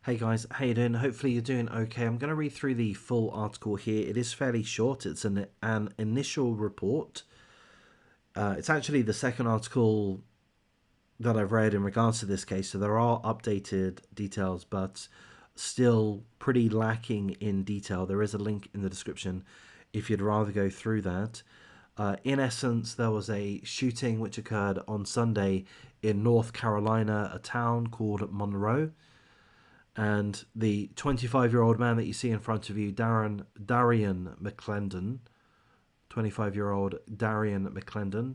Hey guys, how you doing? Hopefully you're doing okay. I'm going to read through the full article here. It is fairly short. It's an initial report. It's actually the second article that I've read in regards to this case, so there are updated details, but still pretty lacking in detail. There is a link in the description if you'd rather go through that. In essence, there was a shooting which occurred on Sunday in North Carolina, a town called Monroe. And the 25-year-old man that you see in front of you, Darian McClendon, 25-year-old Darian McClendon,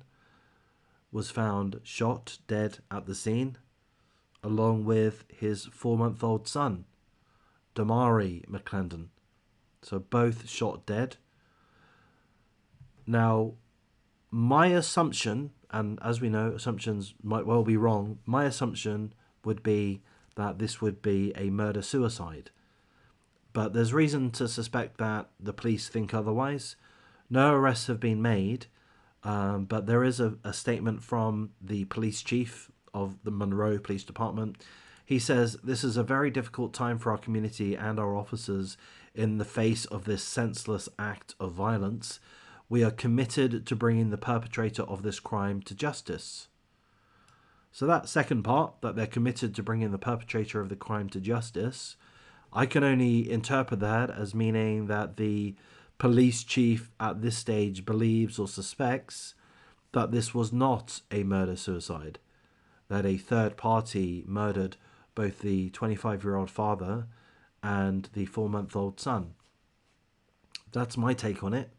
was found shot dead at the scene, along with his 4-month-old son, Damari McClendon. So both shot dead. Now, my assumption, and as we know, assumptions might well be wrong, my assumption would be that this would be a murder-suicide. But there's reason to suspect that the police think otherwise. No arrests have been made, but there is a statement from the police chief of the Monroe Police Department. He says, "This is a very difficult time for our community and our officers in the face of this senseless act of violence. We are committed to bringing the perpetrator of this crime to justice." So that second part, that they're committed to bringing the perpetrator of the crime to justice, I can only interpret that as meaning that the police chief at this stage believes or suspects that this was not a murder-suicide, that a third party murdered both the 25-year-old father and the 4-month-old son. That's my take on it.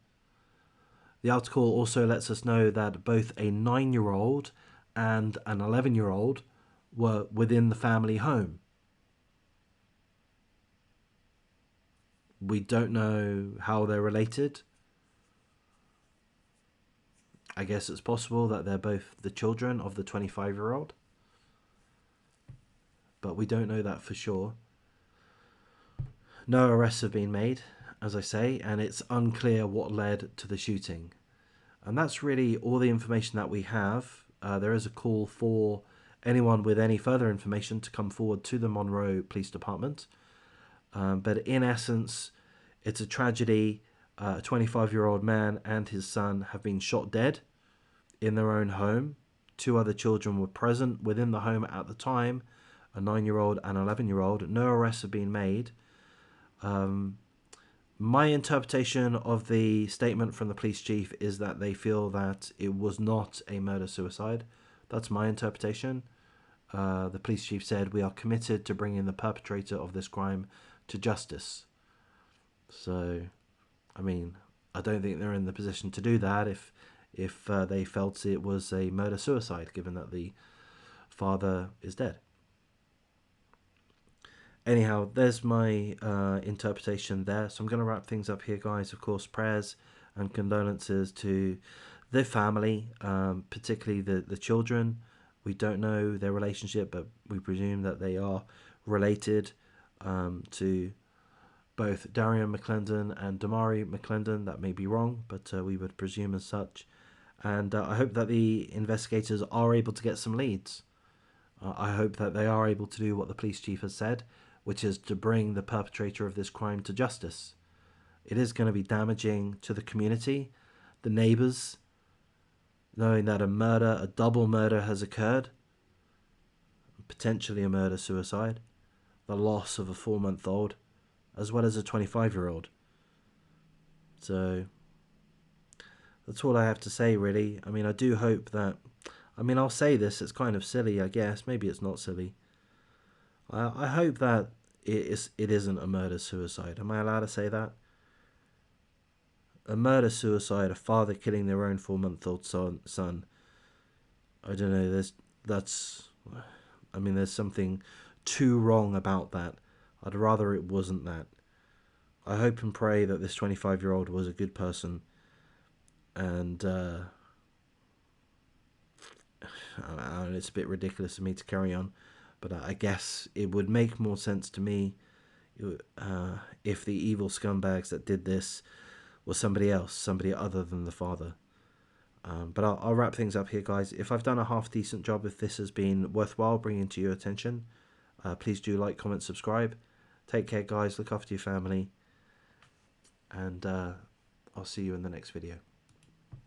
The article also lets us know that both a 9-year-old and an 11-year-old were within the family home. We don't know how they're related. I guess it's possible that they're both the children of the 25-year-old, but we don't know that for sure. No arrests have been made, as I say, and it's unclear what led to the shooting. And that's really all the information that we have. There is a call for anyone with any further information to come forward to the Monroe Police Department. But in essence, it's a tragedy. A 25-year-old man and his son have been shot dead in their own home. 2 other children were present within the home at the time, a 9-year-old and 11-year-old. No arrests have been made. My interpretation of the statement from the police chief is that they feel that it was not a murder-suicide. That's my interpretation. The police chief said, "We are committed to bringing the perpetrator of this crime to justice." So, I mean, I don't think they're in the position to do that if they felt it was a murder-suicide, given that the father is dead. Anyhow, there's my interpretation there. So I'm going to wrap things up here, guys. Of course, prayers and condolences to the family, particularly the children. We don't know their relationship, but we presume that they are related to both Darian McClendon and Damari McClendon. That may be wrong, but we would presume as such. And I hope that the investigators are able to get some leads. I hope that they are able to do what the police chief has said, which is to bring the perpetrator of this crime to justice. It is going to be damaging to the community, the neighbours, knowing that a double murder has occurred, potentially a murder-suicide, the loss of a 4-month-old, as well as a 25-year-old. So that's all I have to say, really. I mean, I do hope that... I mean, I'll say this, it's kind of silly, I guess. Maybe it's not silly. I hope that it isn't a murder-suicide. Am I allowed to say that? A murder-suicide, a father killing their own 4-month-old son. I don't know, there's something too wrong about that. I'd rather it wasn't that. I hope and pray that this 25-year-old was a good person. And it's a bit ridiculous of me to carry on, but I guess it would make more sense to me if the evil scumbags that did this were somebody else, somebody other than the father. But I'll wrap things up here, guys. If I've done a half decent job, if this has been worthwhile bringing to your attention, Please do like, comment, subscribe. Take care, guys. Look after your family. And I'll see you in the next video.